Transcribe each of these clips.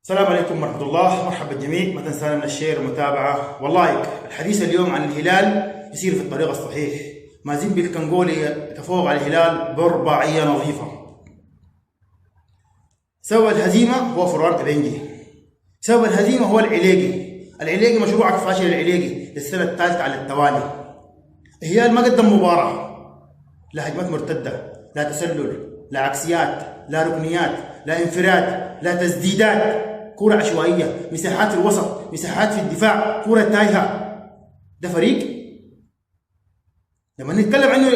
السلام عليكم ورحمة الله. مرحبا بالجميع. ما تنسانا من الشير والمتابعة واللايك. الحديث اليوم عن الهلال يسير في الطريق الصحيح. مازيمبي الكنغولي يتفوق على الهلال برباعية نظيفة. سبب الهزيمة هو فران أبنجي. سبب الهزيمة هو العليقي مشروعك فاشل. العليقي للسنة الثالثة على التوالي. الهلال ما قدم مباراة، لا هجمات مرتدة، لا تسلل، لا عكسيات، لا ركنيات، لا انفراد، لا تسديدات، كرة عشوائية، مساحات في الوسط، مساحات في الدفاع، كرة تايهة. ده فريق لما نتكلم عنه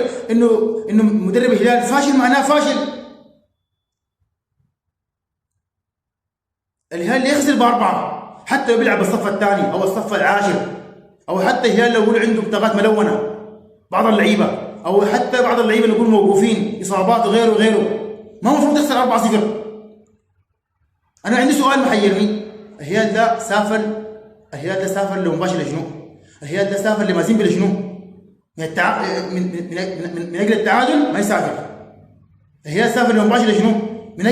انه مدرب الهلال فاشل، معناه فاشل. الهلال يخسر بأربعة حتى لو بيلعب الصف الثاني او الصف العاشر، او حتى الهلال لو يقول عنده بطاقات ملونة بعض اللعيبة، او حتى بعض اللعيبة نقول موقوفين، اصابات وغيره، ما المفروض يخسر 4-0. انا عندي سؤال محيرني. الهلال ده سافر لمباشر لشنو؟ الهلال ده سافر لمازيمبي لشنو؟ من اجل التعادل ما يسافر. الهلال سافر لمباشر لشنو؟ من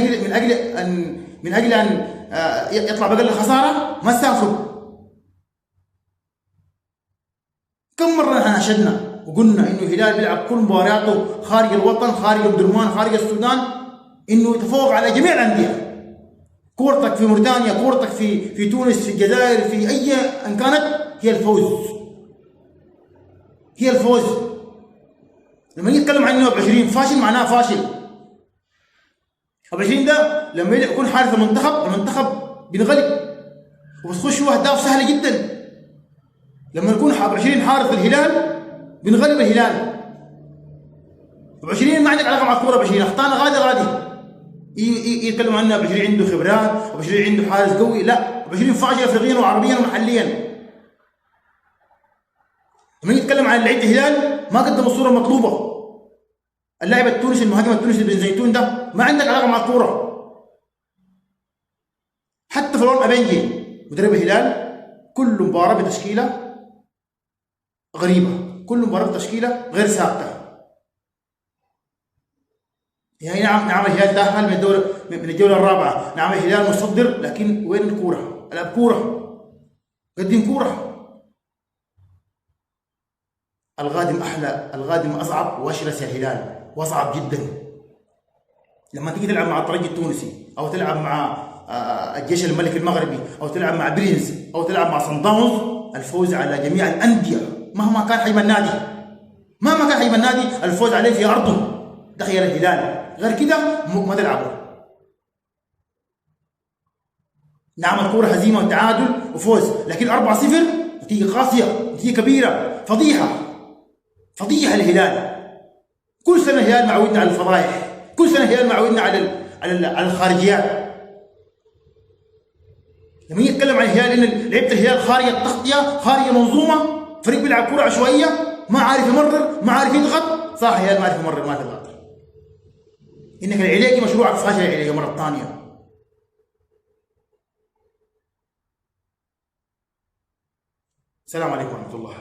اجل ان يطلع بقل الخساره؟ ما سافروا. كم مره نحن نشدنا وقلنا انه الهلال بيلعب كل مبارياته خارج الوطن، خارج الدرمان، خارج السودان، انه يتفوق على جميع الانديه. كورتك في موريتانيا، كورتك في تونس، في الجزائر، في اي ان كانت، هي الفوز. لما نتكلم عنه ب 20 فاشل معناه فاشل. ب 20 ده لما يكون حارس المنتخب بينغلب وبتخش اهداف سهله جدا. لما يكون ب 20 حارس الهلال بينغلب الهلال. ب 20 ما عندك علاقه مع الكوره. ب 20 اخطانا غادي يتكلموا عنها. ب 20 عنده خبرات، ب 20 عنده حارس قوي. لا، ب 20 فاشل افريقيا وعربيا ومحليا. لما يتكلم عن لعيبه الهلال ما قدم الصوره المطلوبه. اللاعب التونسي، المهاجم التونسي بن زيتون ده ما عندك علاقه مع الكوره. حتى فران أبنجي مدرب الهلال كل مباراه بتشكيله غريبه، كل مباراه بتشكيله غير ثابته. يعني نعم الهلال تأهل من الجولة الرابعة، نعم الهلال مصدر، لكن وين الكورة؟ العب كورة، قدم كورة. القادم أحلى، القادم أصعب وأشرس يا الهلال، وأصعب جدا. لما تيجي تلعب مع الترجي التونسي، أو تلعب مع الجيش الملكي المغربي، أو تلعب مع برينز، أو تلعب مع صن داونز، الفوز على جميع الأندية مهما كان حجم النادي، الفوز عليه في أرضه. ده خيار الهلال، غير كده ما تلعبوا. نعم الكورة هزيمة وتعادل وفوز، لكن 4-0 نتيجة قاسية، نتيجة كبيرة، فضيحة الهلال. كل سنة الهلال معودنا على الفضائح، كل سنة الهلال معودنا على الخارجيات. لما يتكلم عن الهلال ان لعيبة الهلال خارج التغطية، خارج المنظومة، فريق بيلعب كورة عشوائية، ما عارف يمرر، ما عارف يضغط. صح الهلال ما عارف يمرر، ما تضغط. انك العلاقي مشروعك فاشل العلاقي مرة ثانية. السلام عليكم ورحمة الله.